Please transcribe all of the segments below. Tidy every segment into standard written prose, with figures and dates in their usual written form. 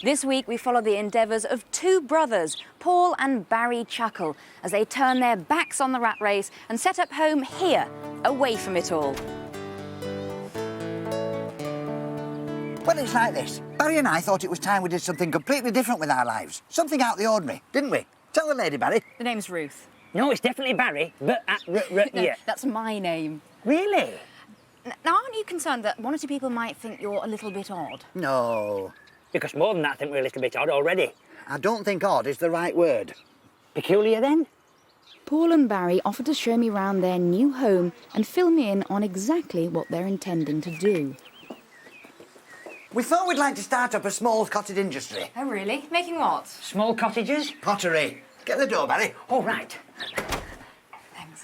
This week we follow the endeavours of two brothers, Paul and Barry Chuckle, as they turn their backs on the rat race and set up home here, away from it all. Well, it's like this. Barry and I thought it was time we did something completely different with our lives. Something out of the ordinary, didn't we? Tell the lady, Barry. The name's Ruth. No, it's definitely Barry, but No, yeah. that's my name. Really? Now, aren't you concerned that one or two people might think you're a little bit odd? No. Because more than that, I think we're a little bit odd already. I don't think odd is the right word. Peculiar, then? Paul and Barry offered to show me round their new home and fill me in on exactly what they're intending to do. We thought we'd like to start up a small cottage industry. Oh, really? Making what? Small cottages? Pottery. Get the door, Barry. All right. Thanks.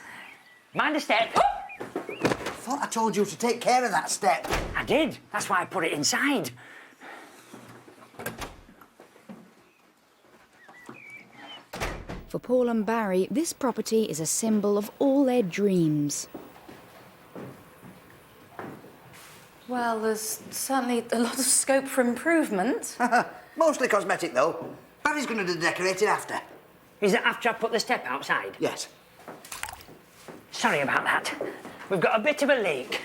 Mind the step. Thought I told you to take care of that step. I did. That's why I put it inside. For Paul and Barry, this property is a symbol of all their dreams. Well, there's certainly a lot of scope for improvement. Mostly cosmetic, though. Barry's going to do the decorating after. Is it after I put the step outside? Yes. Sorry about that. We've got a bit of a leak.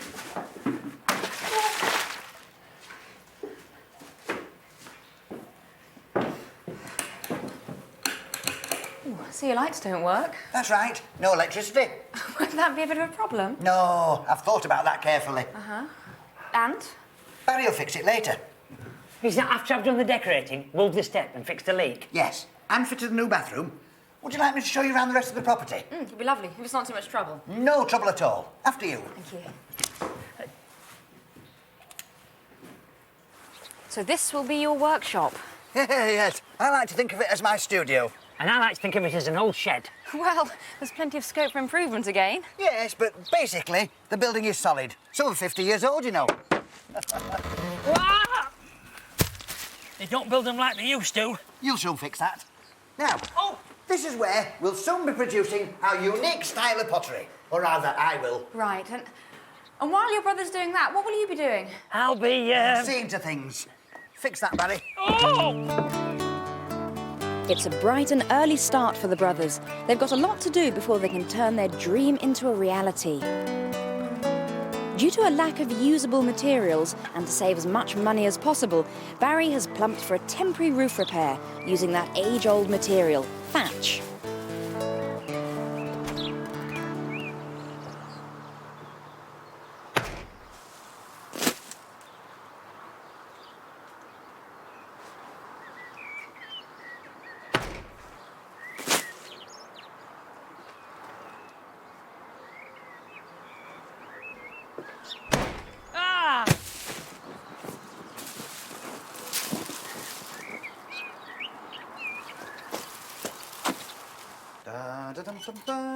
Ooh, so your lights don't work? That's right. No electricity. Won't that be a bit of a problem? No, I've thought about that carefully. And? Barry will fix it later. Is that after I've done the decorating, moved the step and fixed the leak? Yes. And fitted a new bathroom. Would you like me to show you around the rest of the property? It'd be lovely, if it's not too much trouble. No trouble at all. After you. Thank you. So this will be your workshop? Yes. I like to think of it as my studio. And I like to think of it as an old shed. Well, there's plenty of scope for improvement again. Yes, but basically, the building is solid. Some 50 years old, you know. They don't build them like they used to. You'll soon fix that. Now, this is where we'll soon be producing our unique style of pottery. Or rather, I will. Right, and while your brother's doing that, what will you be doing? I'll be, Seeing to things. Fix that, Barry. It's a bright and early start for the brothers. They've got a lot to do before they can turn their dream into a reality. Due to a lack of usable materials and to save as much money as possible, Barry has plumped for a temporary roof repair using that age-old material, thatch.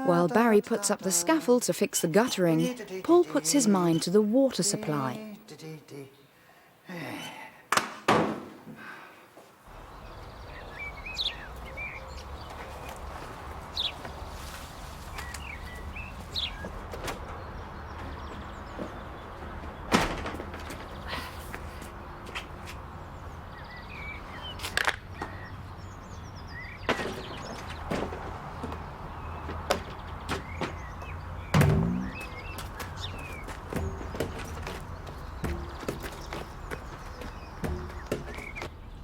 While Barry puts up the scaffold to fix the guttering, Paul puts his mind to the water supply.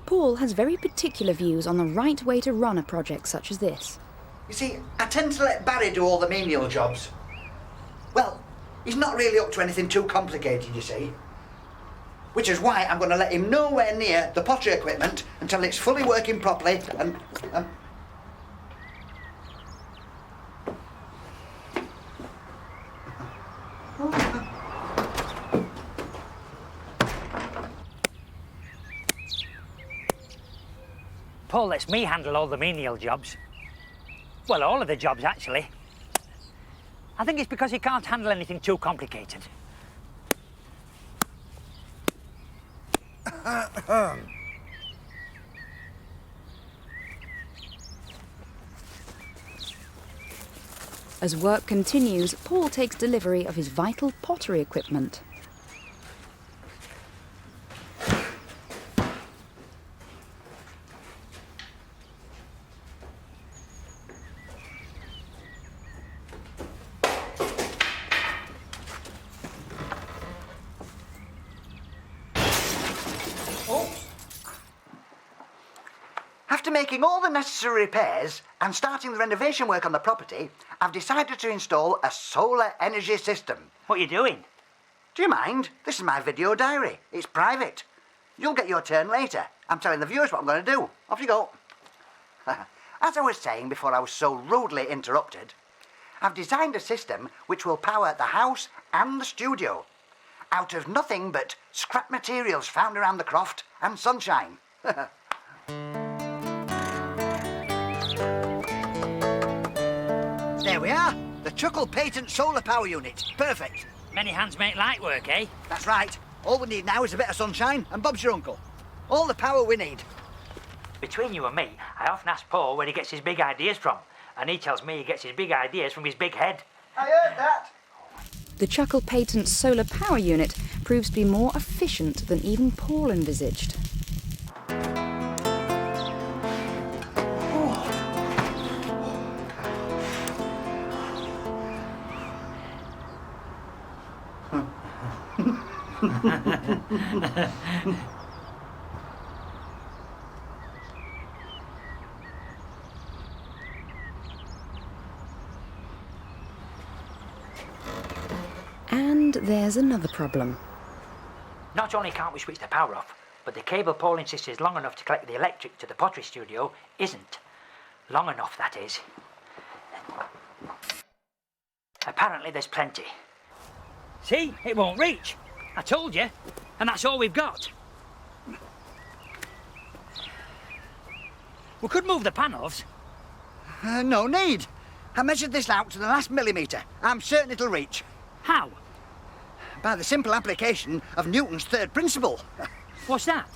Paul has very particular views on the right way to run a project such as this. You see, I tend to let Barry do all the menial jobs. Well, he's not really up to anything too complicated, you see. Which is why I'm going to let him nowhere near the pottery equipment until it's fully working properly and... Paul lets me handle all the menial jobs. Well, all of the jobs, actually. I think it's because he can't handle anything too complicated. As work continues, Paul takes delivery of his vital pottery equipment. making all the necessary repairs and starting the renovation work on the property, I've decided to install a solar energy system. What are you doing? Do you mind? This is my video diary. It's private. You'll get your turn later. I'm telling the viewers what I'm going to do. Off you go. As I was saying before I was so rudely interrupted, I've designed a system which will power the house and the studio out of nothing but scrap materials found around the croft and sunshine. There we are. The Chuckle Patent Solar Power Unit. Perfect. Many hands make light work, eh? That's right. All we need now is a bit of sunshine and Bob's your uncle. All the power we need. Between you and me, I often ask Paul where he gets his big ideas from, and he tells me he gets his big ideas from his big head. I heard that. The Chuckle Patent Solar Power Unit proves to be more efficient than even Paul envisaged. And there's another problem. Not only can't we switch the power off, but the cable Paul insists is long enough to collect the electric to the pottery studio isn't. Long enough, that is. Apparently there's plenty. See? It won't reach. I told you. And that's all we've got. We could move the panels. No need. I measured this out to the last millimetre. I'm certain it'll reach. How? By the simple application of Newton's third principle. What's that?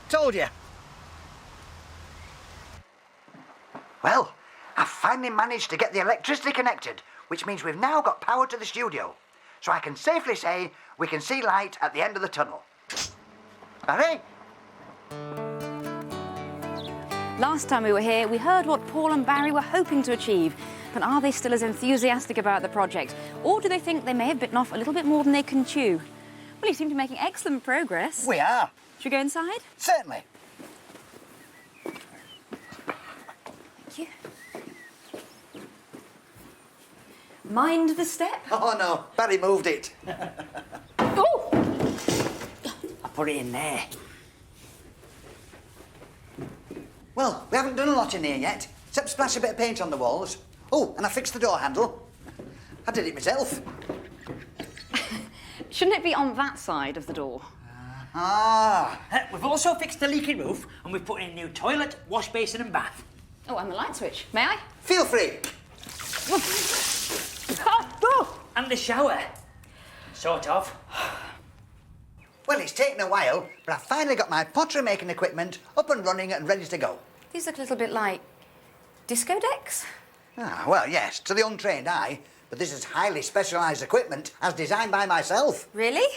Told you. Well, I've finally managed to get the electricity connected, which means we've now got power to the studio. So I can safely say we can see light at the end of the tunnel. Barry? Last time we were here, we heard what Paul and Barry were hoping to achieve. But are they still as enthusiastic about the project? Or do they think they may have bitten off a little bit more than they can chew? Well, you seem to be making excellent progress. We are. Should we go inside? Certainly. Thank you. Mind the step. Oh, no. Barry moved it. Oh! I put it in there. Well, we haven't done a lot in here yet, except splash a bit of paint on the walls. Oh, and I fixed the door handle. I did it myself. Shouldn't it be on that side of the door? We've also fixed the leaky roof, and we've put in a new toilet, wash basin and bath. Oh, and the light switch. May I? Feel free. And the shower. Sort of. Well, it's taken a while, but I've finally got my pottery making equipment up and running and ready to go. These look a little bit like disco decks. Well, yes, to the untrained eye, but this is highly specialised equipment as designed by myself. Really?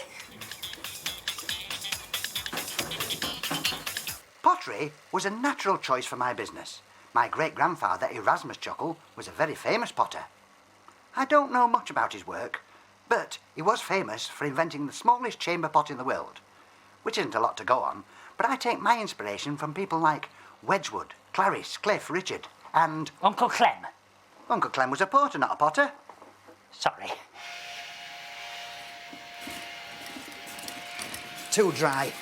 Pottery was a natural choice for my business. My great-grandfather, Erasmus Chuckle, was a very famous potter. I don't know much about his work, but he was famous for inventing the smallest chamber pot in the world, which isn't a lot to go on, but I take my inspiration from people like Wedgwood, Clarice, Cliff, Richard, and... Uncle Clem. Uncle Clem was a porter, not a potter. Sorry. Too dry.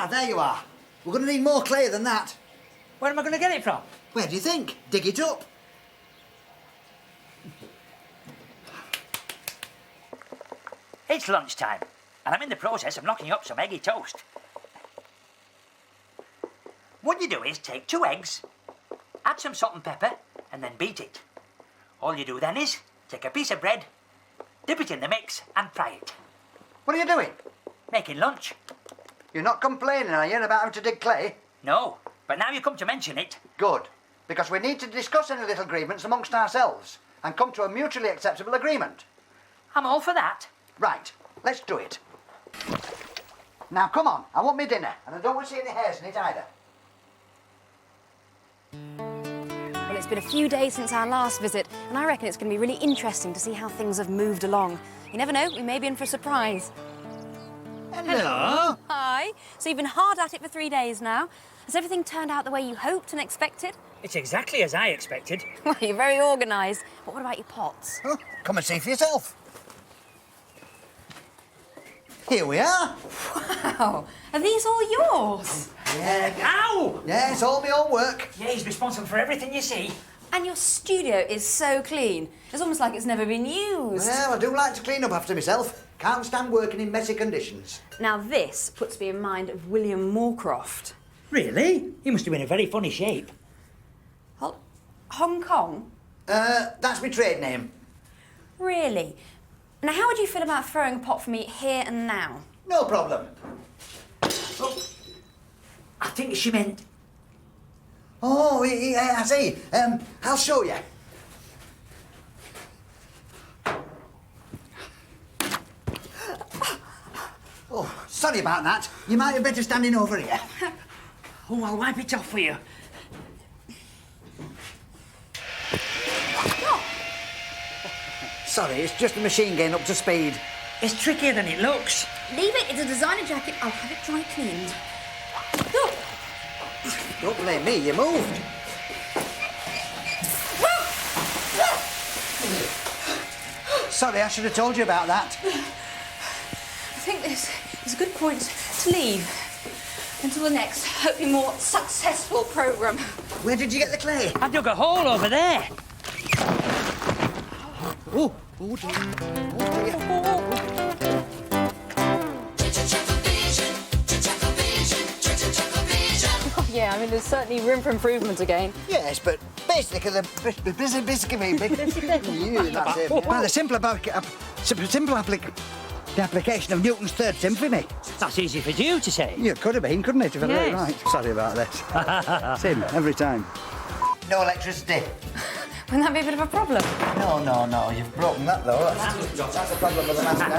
There you are. We're going to need more clay than that. Where am I going to get it from? Where do you think? Dig it up. It's lunchtime, and I'm in the process of knocking up some eggy toast. What you do is take 2 eggs, add some salt and pepper, and then beat it. All you do then is take a piece of bread, dip it in the mix, and fry it. What are you doing? Making lunch. You're not complaining, are you, about having to dig clay? No, but now you come to mention it. Good, because we need to discuss any little grievance amongst ourselves and come to a mutually acceptable agreement. I'm all for that. Right, let's do it. Now, come on, I want me dinner, and I don't want to see any hairs in it either. Well, it's been a few days since our last visit, and I reckon it's going to be really interesting to see how things have moved along. You never know, we may be in for a surprise. Hello. Hi. So you've been hard at it for 3 days now. Has everything turned out the way you hoped and expected? It's exactly as I expected. Well, you're very organised. But what about your pots? Oh, come and see for yourself. Here we are. Wow. Are these all yours? Yeah. Ow! Yeah, it's all my own work. Yeah, he's responsible for everything you see. And your studio is so clean. It's almost like it's never been used. Well, I do like to clean up after myself. Can't stand working in messy conditions. Now this puts me in mind of William Moorcroft. Really? He must have been in very funny shape. Hong Kong? That's my trade name. Really? Now how would you feel about throwing a pot for me here and now? No problem. Oh, I think she meant... Oh, yeah, I see. I'll show you. Oh, sorry about that. You might have better standing over here. Oh, I'll wipe it off for you. Sorry, it's just the machine getting up to speed. It's trickier than it looks. Leave it, it's a designer jacket. I'll have it dry cleaned. Don't blame me, you moved. Sorry, I should have told you about that. I think this is a good point to leave until the next, hopefully more successful programme. Where did you get the clay? I dug a hole over there. Oh, oh dear. Oh dear. Yeah, I mean, there's certainly room for improvement again. Yes, but basically, the application of Newton's third symphony. That's easy for you to say. You could have been, couldn't it, if I got it Yes. right? Sorry about this. Same, every time. No electricity. Wouldn't that be a bit of a problem? No, you've broken that though. That's a problem with the master.